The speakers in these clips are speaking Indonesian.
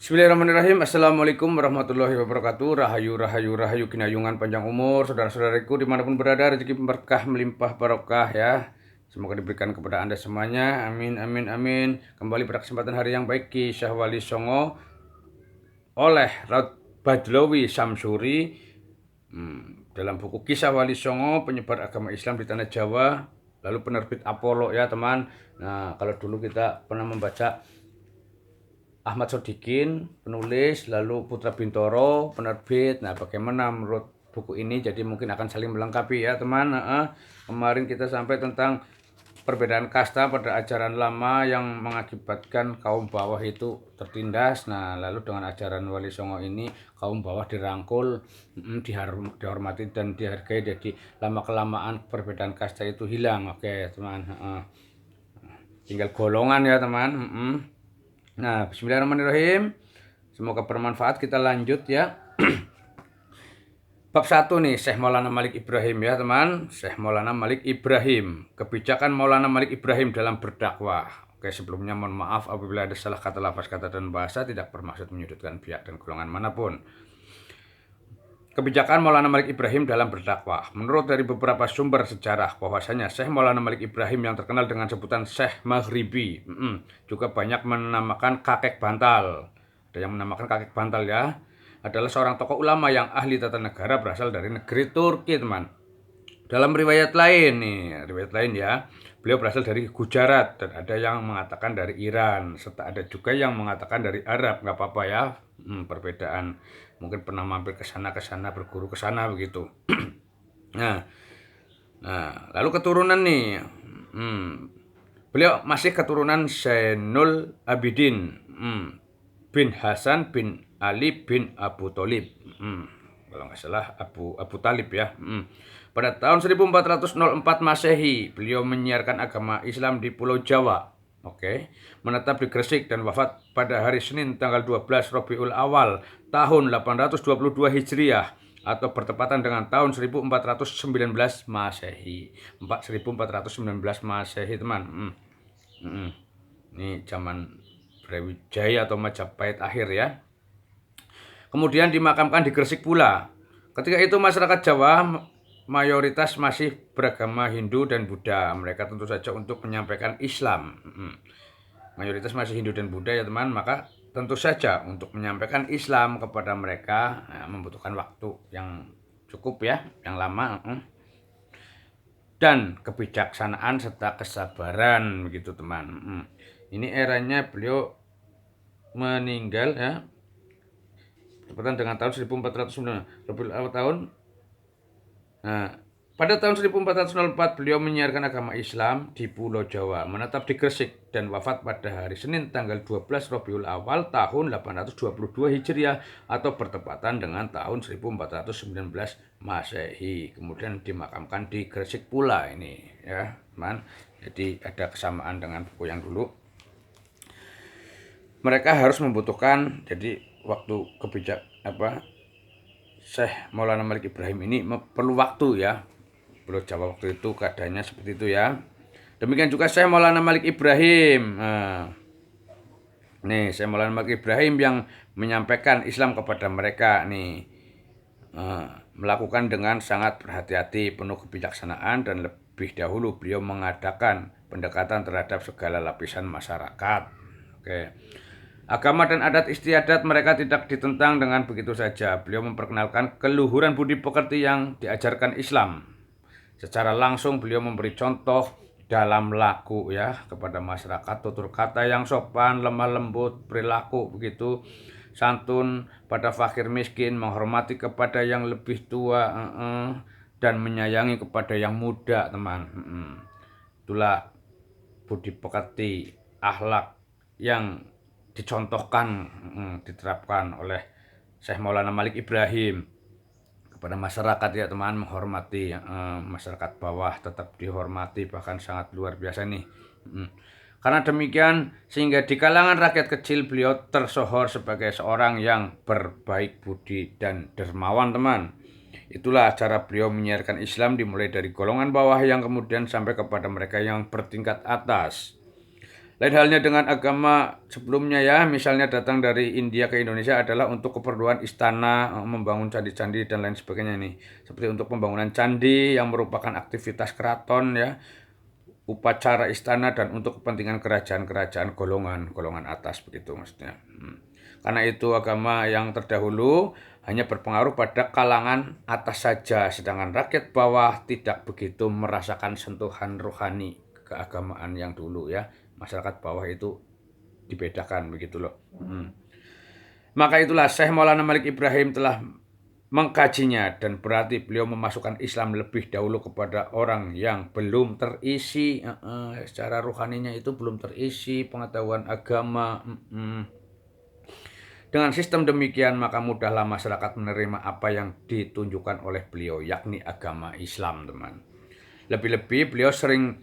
Bismillahirrahmanirrahim. Assalamualaikum warahmatullahi wabarakatuh. Rahayu, rahayu, rahayu, kinayungan panjang umur, saudara-saudariku dimanapun berada, rezeki berkah melimpah barokah ya. Semoga diberikan kepada anda semuanya. Amin, amin, amin. Kembali pada kesempatan hari yang baik, Kisah Wali Songo oleh Raut Badlawi Samsuri. Dalam buku Kisah Wali Songo, penyebar agama Islam di Tanah Jawa, lalu penerbit Apollo ya teman. Nah, kalau dulu kita pernah membaca Ahmad Sodikin, penulis, lalu Putra Bintoro, penerbit. Nah, bagaimana menurut buku ini? Jadi mungkin akan saling melengkapi ya, teman. Kemarin kita sampai tentang perbedaan kasta pada ajaran lama yang mengakibatkan kaum bawah itu tertindas. Nah, lalu dengan ajaran Wali Songo ini kaum bawah dirangkul, dihormati dan dihargai. Jadi lama-kelamaan perbedaan kasta itu hilang. Oke, teman. Tinggal golongan ya, teman. Nah, bismillahirrahmanirrahim. Semoga bermanfaat. Kita lanjut ya. Bab 1 nih, Syekh Maulana Malik Ibrahim ya teman. Syekh Maulana Malik Ibrahim. Kebijakan Maulana Malik Ibrahim dalam berdakwah. Oke, sebelumnya mohon maaf apabila ada salah kata, lafaz, kata, dan bahasa. Tidak bermaksud menyudutkan pihak dan golongan manapun. Kebijakan Maulana Malik Ibrahim dalam berdakwah. Menurut dari beberapa sumber sejarah bahwasanya Syekh Maulana Malik Ibrahim yang terkenal dengan sebutan Syekh Maghribi juga banyak menamakan kakek bantal. Ada yang menamakan kakek bantal ya. Adalah seorang tokoh ulama yang ahli tata negara berasal dari negeri Turki, teman. Dalam riwayat lain ya, beliau berasal dari Gujarat dan ada yang mengatakan dari Iran, serta ada juga yang mengatakan dari Arab. Nggak apa-apa ya, perbedaan. Mungkin pernah mampir ke sana berguru ke sana begitu. Nah, lalu keturunan nih, beliau masih keturunan Zainul Abidin bin Hasan bin Ali bin Abu Thalib. Kalau nggak salah Abu Talib ya. Pada tahun 1404 Masehi, beliau menyiarkan agama Islam di Pulau Jawa. Oke, menetap di Gresik dan wafat pada hari Senin tanggal 12 Rabiul Awal tahun 822 Hijriah atau bertepatan dengan tahun 1419 Masehi. 1419 Masehi, teman. Ini zaman Brawijaya atau Majapahit akhir ya. Kemudian dimakamkan di Gresik pula. Ketika itu masyarakat Jawa mayoritas masih beragama Hindu dan Buddha. Mereka tentu saja untuk menyampaikan Islam. Mayoritas masih Hindu dan Buddha ya teman. Maka tentu saja untuk menyampaikan Islam kepada mereka membutuhkan waktu yang cukup ya, yang lama. Dan kebijaksanaan serta kesabaran begitu teman. Ini eranya beliau meninggal ya bertepatan dengan tahun 1409 Rabiul Awal tahun. Nah, pada tahun 1404 beliau menyiarkan agama Islam di Pulau Jawa, menetap di Gresik dan wafat pada hari Senin tanggal 12 Rabiul Awal tahun 822 Hijriah atau bertepatan dengan tahun 1419 Masehi. Kemudian dimakamkan di Gresik pula ini ya, teman. Jadi ada kesamaan dengan buku yang dulu. Mereka harus membutuhkan, jadi waktu Syekh Maulana Malik Ibrahim ini perlu waktu ya. Pulau Jawa waktu itu keadaannya seperti itu ya. Demikian juga Syekh Maulana Malik Ibrahim. Nih, Syekh Maulana Malik Ibrahim yang menyampaikan Islam kepada mereka nih. Melakukan dengan sangat berhati-hati, penuh kebijaksanaan, dan lebih dahulu beliau mengadakan pendekatan terhadap segala lapisan masyarakat. Oke. Agama dan adat istiadat mereka tidak ditentang dengan begitu saja. Beliau memperkenalkan keluhuran budi pekerti yang diajarkan Islam. Secara langsung beliau memberi contoh dalam laku ya kepada masyarakat, tutur kata yang sopan, lemah lembut, perilaku begitu santun pada fakir miskin, menghormati kepada yang lebih tua dan menyayangi kepada yang muda, teman. Itulah budi pekerti, akhlak yang dicontohkan, diterapkan oleh Syekh Maulana Malik Ibrahim kepada masyarakat ya teman. Menghormati masyarakat bawah tetap dihormati, bahkan sangat luar biasa nih. Karena demikian sehingga di kalangan rakyat kecil beliau tersohor sebagai seorang yang berbaik budi dan dermawan, teman. Itulah cara beliau menyiarkan Islam, dimulai dari golongan bawah yang kemudian sampai kepada mereka yang bertingkat atas. Lain halnya dengan agama sebelumnya ya, misalnya datang dari India ke Indonesia adalah untuk keperluan istana, membangun candi-candi dan lain sebagainya nih. Seperti untuk pembangunan candi yang merupakan aktivitas keraton ya, upacara istana dan untuk kepentingan kerajaan-kerajaan golongan atas begitu maksudnya. Karena itu agama yang terdahulu hanya berpengaruh pada kalangan atas saja, sedangkan rakyat bawah tidak begitu merasakan sentuhan rohani keagamaan yang dulu ya. Masyarakat bawah itu dibedakan begitu loh. Maka itulah Syekh Maulana Malik Ibrahim telah mengkajinya dan berarti beliau memasukkan Islam lebih dahulu kepada orang yang belum terisi secara rohaninya itu belum terisi pengetahuan agama. Dengan sistem demikian maka mudahlah masyarakat menerima apa yang ditunjukkan oleh beliau yakni agama Islam teman. Lebih-lebih beliau sering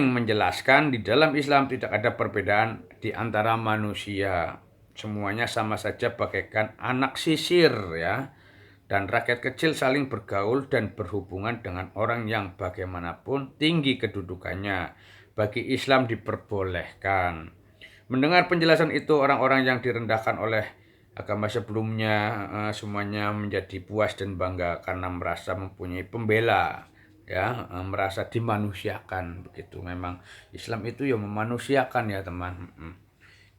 menjelaskan di dalam Islam tidak ada perbedaan di antara manusia. Semuanya sama saja bagaikan anak sisir ya. Dan rakyat kecil saling bergaul dan berhubungan dengan orang yang bagaimanapun tinggi kedudukannya. Bagi Islam diperbolehkan. Mendengar penjelasan itu orang-orang yang direndahkan oleh agama sebelumnya semuanya menjadi puas dan bangga karena merasa mempunyai pembela ya, merasa dimanusiakan begitu. Memang Islam itu ya memanusiakan ya teman.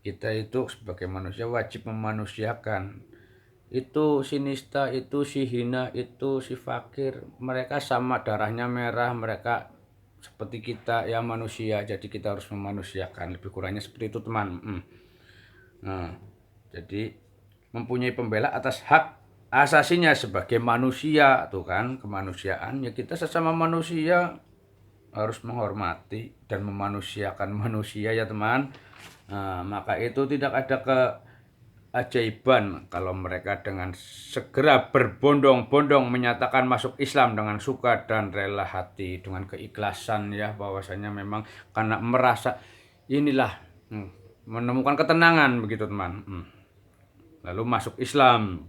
Kita itu sebagai manusia wajib memanusiakan. Itu si nista, itu si hina, itu si fakir, mereka sama darahnya merah, mereka seperti kita ya manusia, jadi kita harus memanusiakan, lebih kurangnya seperti itu teman. Nah, jadi mempunyai pembela atas hak asasinya sebagai manusia tuh kan, kemanusiaan ya, kita sesama manusia harus menghormati dan memanusiakan manusia ya teman. Maka itu tidak ada keajaiban kalau mereka dengan segera berbondong-bondong menyatakan masuk Islam dengan suka dan rela hati, dengan keikhlasan ya, bahwasanya memang karena merasa inilah menemukan ketenangan begitu teman. Lalu masuk Islam,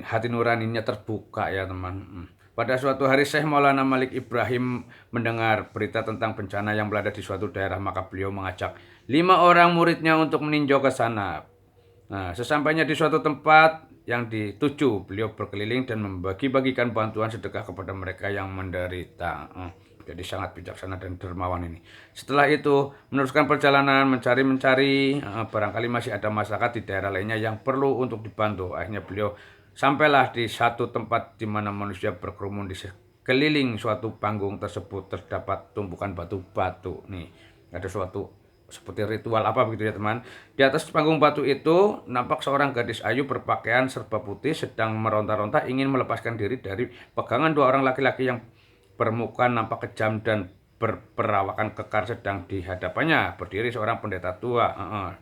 hati nuraninya terbuka ya teman. Pada suatu hari Syekh Maulana Malik Ibrahim mendengar berita tentang bencana yang melanda di suatu daerah, maka beliau mengajak 5 orang muridnya untuk meninjau ke sana. Nah, sesampainya di suatu tempat yang dituju, beliau berkeliling dan membagi-bagikan bantuan sedekah kepada mereka yang menderita. Jadi sangat bijaksana dan dermawan ini. Setelah itu meneruskan perjalanan mencari, barangkali masih ada masyarakat di daerah lainnya yang perlu untuk dibantu. Akhirnya beliau sampailah di satu tempat di mana manusia berkerumun. Di sekeliling suatu panggung tersebut terdapat tumpukan batu-batu. Nih, ada suatu seperti ritual apa begitu ya teman. Di atas panggung batu itu nampak seorang gadis ayu berpakaian serba putih sedang meronta-ronta ingin melepaskan diri dari pegangan 2 orang laki-laki yang bermuka nampak kejam dan berperawakan kekar. Sedang di hadapannya berdiri seorang pendeta tua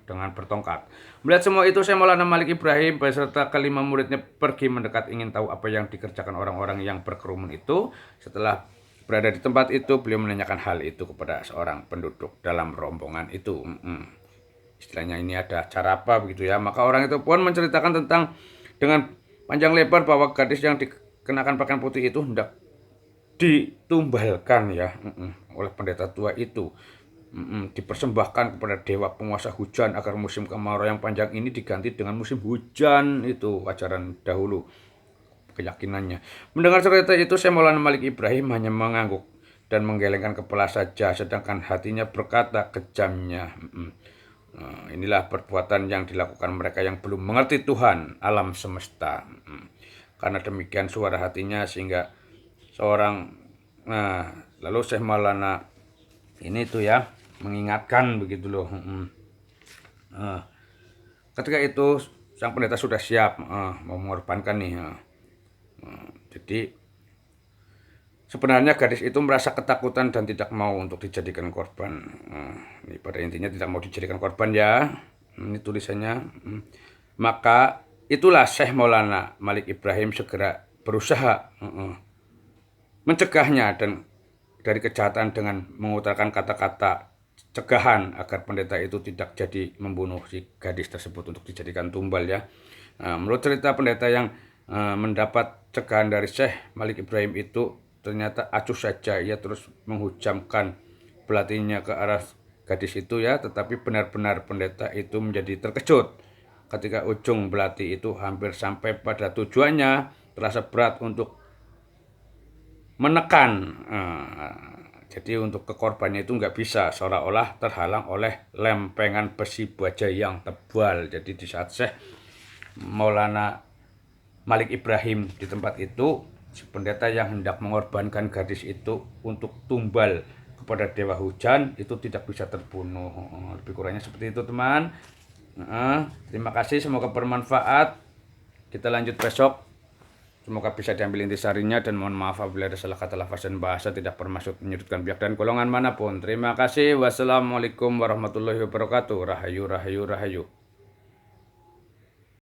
dengan bertongkat. Melihat semua itu, Syekh Maulana Malik Ibrahim beserta kelima muridnya pergi mendekat ingin tahu apa yang dikerjakan orang-orang yang berkerumun itu. Setelah berada di tempat itu, beliau menanyakan hal itu kepada seorang penduduk dalam rombongan itu. Istilahnya ini ada acara apa begitu ya. Maka orang itu pun menceritakan tentang dengan panjang lebar bahwa gadis yang dikenakan pakaian putih itu hendak ditumbalkan ya oleh pendeta tua itu, dipersembahkan kepada dewa penguasa hujan agar musim kemarau yang panjang ini diganti dengan musim hujan. Itu ajaran dahulu, keyakinannya. Mendengar cerita itu, Syekh Maulana Malik Ibrahim hanya mengangguk dan menggelengkan kepala saja, sedangkan hatinya berkata kejamnya. Inilah perbuatan yang dilakukan mereka yang belum mengerti Tuhan alam semesta. Karena demikian suara hatinya sehingga seorang lalu Syekh Maulana ini tuh ya mengingatkan begitu loh. Ketika itu sang pendeta sudah siap mau mengorbankan nih. Jadi sebenarnya gadis itu merasa ketakutan dan tidak mau untuk dijadikan korban. Ini pada intinya tidak mau dijadikan korban ya. Ini tulisannya. Maka itulah Syekh Maulana Malik Ibrahim segera berusaha mencegahnya dan dari kejahatan dengan mengutarakan kata-kata cegahan agar pendeta itu tidak jadi membunuh si gadis tersebut untuk dijadikan tumbal ya. Menurut cerita, pendeta yang mendapat cegahan dari Syekh Malik Ibrahim itu ternyata acuh saja, ia terus menghujamkan belatinya ke arah gadis itu ya, tetapi benar-benar pendeta itu menjadi terkejut ketika ujung belati itu hampir sampai pada tujuannya, terasa berat untuk menekan. Jadi untuk ke korbannya itu nggak bisa, seolah-olah terhalang oleh lempengan besi baja yang tebal. Jadi di saat Syekh Maulana Malik Ibrahim di tempat itu, si pendeta yang hendak mengorbankan gadis itu untuk tumbal kepada dewa hujan itu tidak bisa terbunuh. Lebih kurangnya seperti itu, teman. Terima kasih, semoga bermanfaat. Kita lanjut besok. Semoga bisa diambil intisarinya, dan mohon maaf apabila ada salah kata, lafaz, dan bahasa tidak bermaksud menyudutkan pihak dan golongan manapun. Terima kasih. Wassalamualaikum warahmatullahi wabarakatuh. Rahayu, rahayu, rahayu.